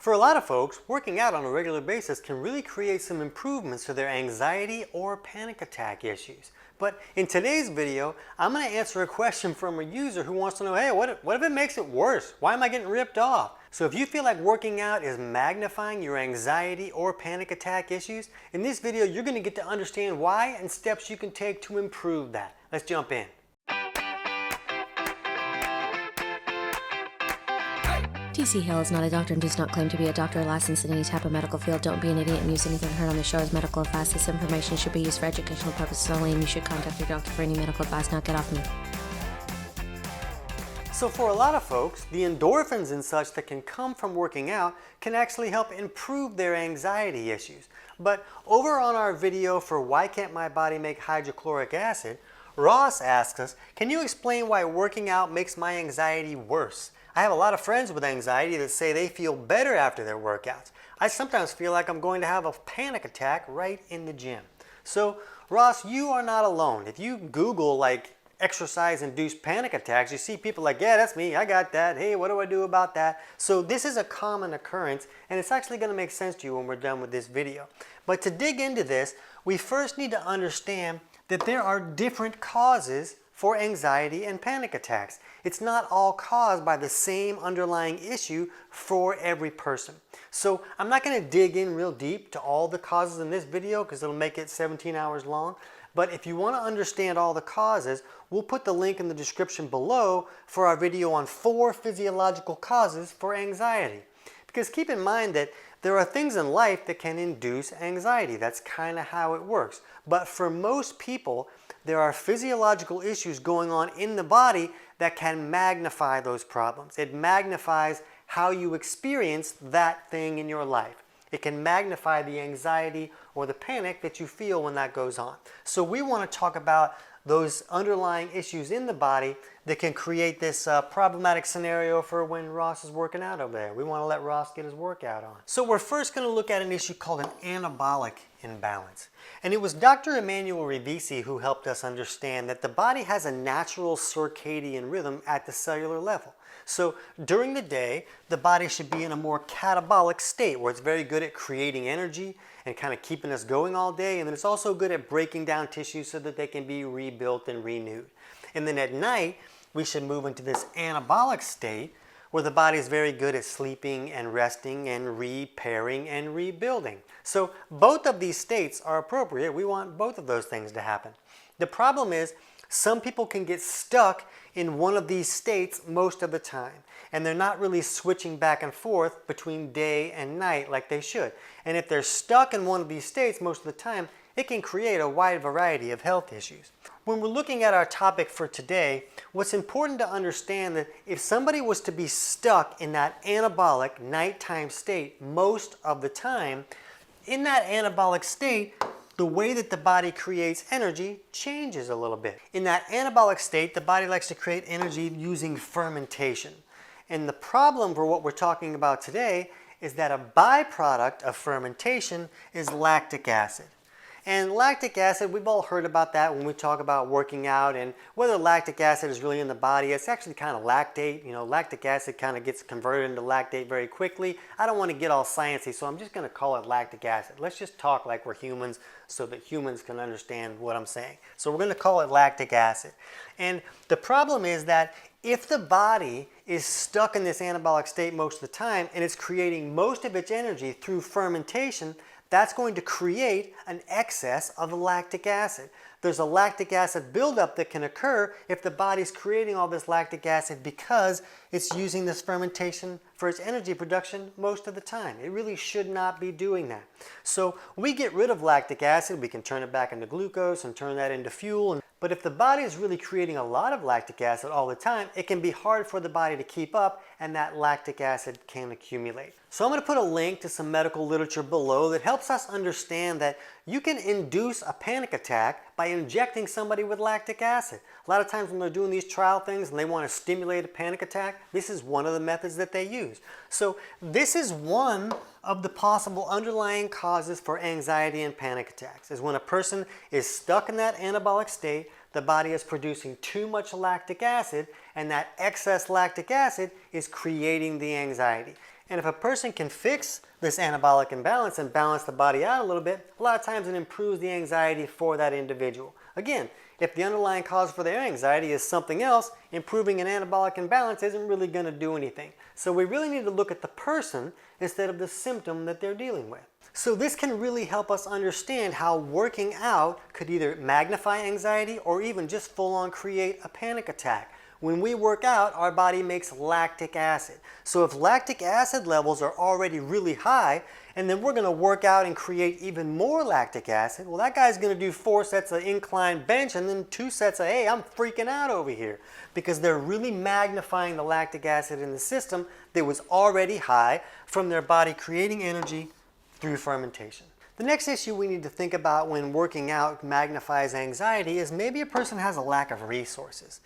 For a lot of folks, working out on a regular basis can really create some improvements to their anxiety or panic attack issues. But in today's video, I'm going to answer a question from a user who wants to know, hey, what if it makes it worse? Why am I getting ripped off? So if you feel like working out is magnifying your anxiety or panic attack issues, in this video you're going to get to understand why and steps you can take to improve that. Let's jump in. TC Hale is not a doctor and does not claim to be a doctor or licensed in any type of medical field. Don't be an idiot and use anything heard on the show as medical advice. This information should be used for educational purposes only, and you should contact your doctor for any medical advice. Now get off me. So for a lot of folks, the endorphins and such that can come from working out can actually help improve their anxiety issues. But over on our video for Why Can't My Body Make Hydrochloric Acid, Ross asks us, can you explain why working out makes my anxiety worse? I have a lot of friends with anxiety that say they feel better after their workouts. I sometimes feel like I'm going to have a panic attack right in the gym. So Ross, you are not alone. If you Google like exercise-induced panic attacks, you see people like, yeah, that's me, I got that, hey, what do I do about that? So this is a common occurrence, and it's actually going to make sense to you when we're done with this video. But to dig into this, we first need to understand that there are different causes for anxiety and panic attacks. It's not all caused by the same underlying issue for every person. So I'm not going to dig in real deep to all the causes in this video because it'll make it 17 hours long. But if you want to understand all the causes, we'll put the link in the description below for our video on 4 physiological causes for anxiety. Because keep in mind that there are things in life that can induce anxiety. That's kind of how it works. But for most people, there are physiological issues going on in the body that can magnify those problems. It magnifies how you experience that thing in your life. It can magnify the anxiety or the panic that you feel when that goes on. So we want to talk about those underlying issues in the body that can create this problematic scenario for when Ross is working out over there. We want to let Ross get his workout on. So we're first going to look at an issue called an anabolic imbalance. And it was Dr. Emanuel Revici who helped us understand that the body has a natural circadian rhythm at the cellular level. So during the day, the body should be in a more catabolic state where it's very good at creating energy and kind of keeping us going all day. And then it's also good at breaking down tissues so that they can be rebuilt and renewed. And then at night, we should move into this anabolic state where the body is very good at sleeping and resting and repairing and rebuilding. So both of these states are appropriate. We want both of those things to happen. The problem is some people can get stuck in one of these states most of the time, and they're not really switching back and forth between day and night like they should. And if they're stuck in one of these states most of the time, it can create a wide variety of health issues. When we're looking at our topic for today, what's important to understand that if somebody was to be stuck in that anabolic nighttime state most of the time, in that anabolic state, the way that the body creates energy changes a little bit. In that anabolic state, the body likes to create energy using fermentation. And the problem for what we're talking about today is that a byproduct of fermentation is lactic acid. And lactic acid, we've all heard about that when we talk about working out and whether lactic acid is really in the body. It's actually kind of lactate. You know, lactic acid kind of gets converted into lactate very quickly. I don't want to get all sciencey, so I'm just going to call it lactic acid. Let's just talk like we're humans so that humans can understand what I'm saying. So we're going to call it lactic acid. And the problem is that if the body is stuck in this anabolic state most of the time and it's creating most of its energy through fermentation, that's going to create an excess of lactic acid. There's a lactic acid buildup that can occur if the body's creating all this lactic acid because it's using this fermentation for its energy production most of the time. It really should not be doing that. So we get rid of lactic acid, we can turn it back into glucose and turn that into fuel. But if the body is really creating a lot of lactic acid all the time, it can be hard for the body to keep up and that lactic acid can accumulate. So I'm going to put a link to some medical literature below that helps us understand that you can induce a panic attack by injecting somebody with lactic acid. A lot of times when they're doing these trial things and they want to stimulate a panic attack, this is one of the methods that they use. So this is one of the possible underlying causes for anxiety and panic attacks, is when a person is stuck in that anabolic state, the body is producing too much lactic acid, and that excess lactic acid is creating the anxiety. And if a person can fix this anabolic imbalance and balance the body out a little bit, a lot of times it improves the anxiety for that individual. Again, if the underlying cause for their anxiety is something else, improving an anabolic imbalance isn't really going to do anything. So we really need to look at the person instead of the symptom that they're dealing with. So this can really help us understand how working out could either magnify anxiety or even just full-on create a panic attack. When we work out, our body makes lactic acid. So if lactic acid levels are already really high, and then we're going to work out and create even more lactic acid, well, that guy's going to do 4 sets of incline bench and then 2 sets of, hey, I'm freaking out over here. Because they're really magnifying the lactic acid in the system that was already high from their body creating energy through fermentation. The next issue we need to think about when working out magnifies anxiety is maybe a person has a lack of resources.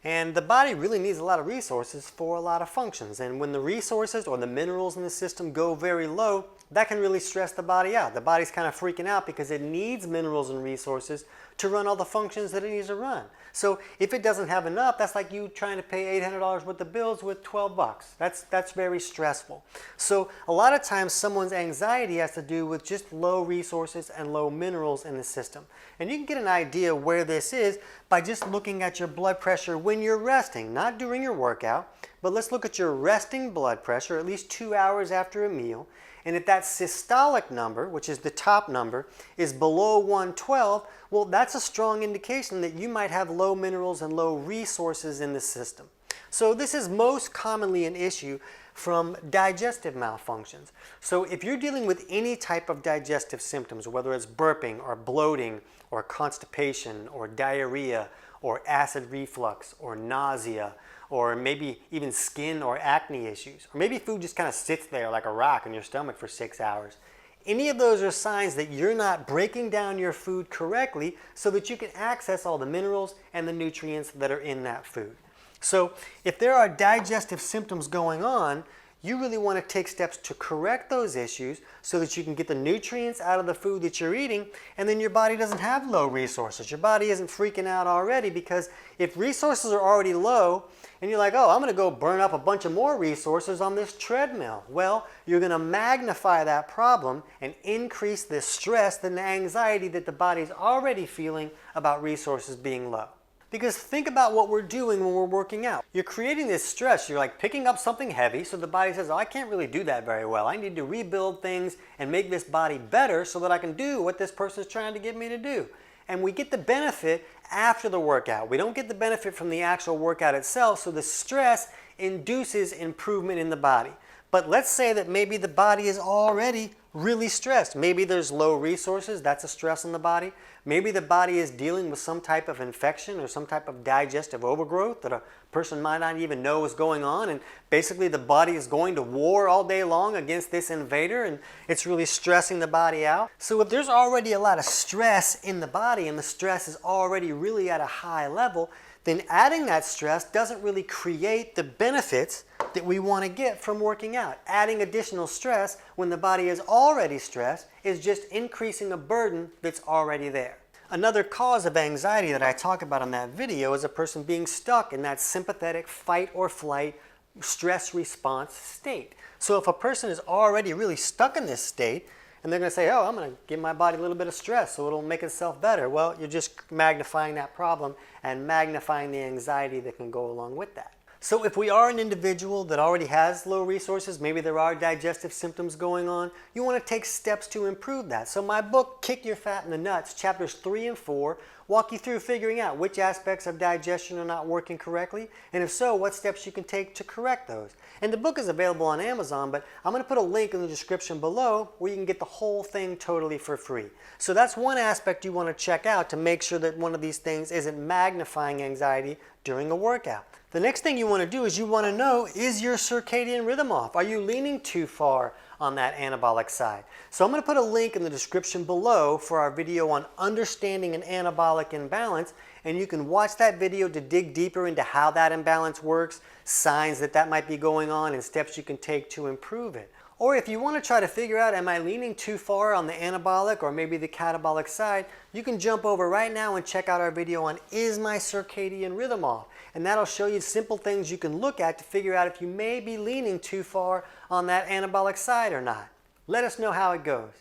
And the body really needs a lot of resources for a lot of functions. And when the resources or the minerals in the system go very low, that can really stress the body out. The body's kind of freaking out because it needs minerals and resources to run all the functions that it needs to run. So if it doesn't have enough, that's like you trying to pay $800 worth of bills with 12 bucks. That's very stressful. So a lot of times someone's anxiety has to do with just low resources and low minerals in the system. And you can get an idea where this is by just looking at your blood pressure when you're resting, not during your workout, but let's look at your resting blood pressure at least 2 hours after a meal. And if that systolic number, which is the top number, is below 112, well, that's a strong indication that you might have low minerals and low resources in the system. So this is most commonly an issue from digestive malfunctions. So if you're dealing with any type of digestive symptoms, whether it's burping or bloating or constipation or diarrhea or acid reflux or nausea, or maybe even skin or acne issues, or maybe food just kind of sits there like a rock in your stomach for 6 hours. Any of those are signs that you're not breaking down your food correctly so that you can access all the minerals and the nutrients that are in that food. So if there are digestive symptoms going on, you really want to take steps to correct those issues so that you can get the nutrients out of the food that you're eating, and then your body doesn't have low resources. Your body isn't freaking out already, because if resources are already low and you're like, oh, I'm going to go burn up a bunch of more resources on this treadmill. Well, you're going to magnify that problem and increase the stress and the anxiety that the body's already feeling about resources being low. Because think about what we're doing when we're working out. You're creating this stress. You're like picking up something heavy, so the body says, oh, I can't really do that very well. I need to rebuild things and make this body better so that I can do what this person's trying to get me to do. And we get the benefit after the workout. We don't get the benefit from the actual workout itself, so the stress induces improvement in the body. But let's say that maybe the body is already really stressed. Maybe there's low resources, that's a stress on the body. Maybe the body is dealing with some type of infection or some type of digestive overgrowth that a person might not even know is going on, and basically the body is going to war all day long against this invader, and it's really stressing the body out. So if there's already a lot of stress in the body and the stress is already really at a high level, then adding that stress doesn't really create the benefits that we want to get from working out. Adding additional stress when the body is already stressed is just increasing a burden that's already there. Another cause of anxiety that I talk about in that video is a person being stuck in that sympathetic fight or flight stress response state. So if a person is already really stuck in this state, and they're going to say, oh, I'm going to give my body a little bit of stress so it'll make itself better. Well, you're just magnifying that problem and magnifying the anxiety that can go along with that. So if we are an individual that already has low resources, maybe there are digestive symptoms going on, you want to take steps to improve that. So my book, Kick Your Fat in the Nuts, chapters 3 and 4, walk you through figuring out which aspects of digestion are not working correctly, and if so, what steps you can take to correct those. And the book is available on Amazon, but I'm going to put a link in the description below where you can get the whole thing totally for free. So that's one aspect you want to check out to make sure that one of these things isn't magnifying anxiety during a workout. The next thing you want to do is you want to know, is your circadian rhythm off? Are you leaning too far on that anabolic side? So I'm going to put a link in the description below for our video on understanding an anabolic imbalance, and you can watch that video to dig deeper into how that imbalance works, signs that might be going on, and steps you can take to improve it. Or if you want to try to figure out, am I leaning too far on the anabolic or maybe the catabolic side, you can jump over right now and check out our video on Is My Circadian Rhythm Off? And that'll show you simple things you can look at to figure out if you may be leaning too far on that anabolic side or not. Let us know how it goes.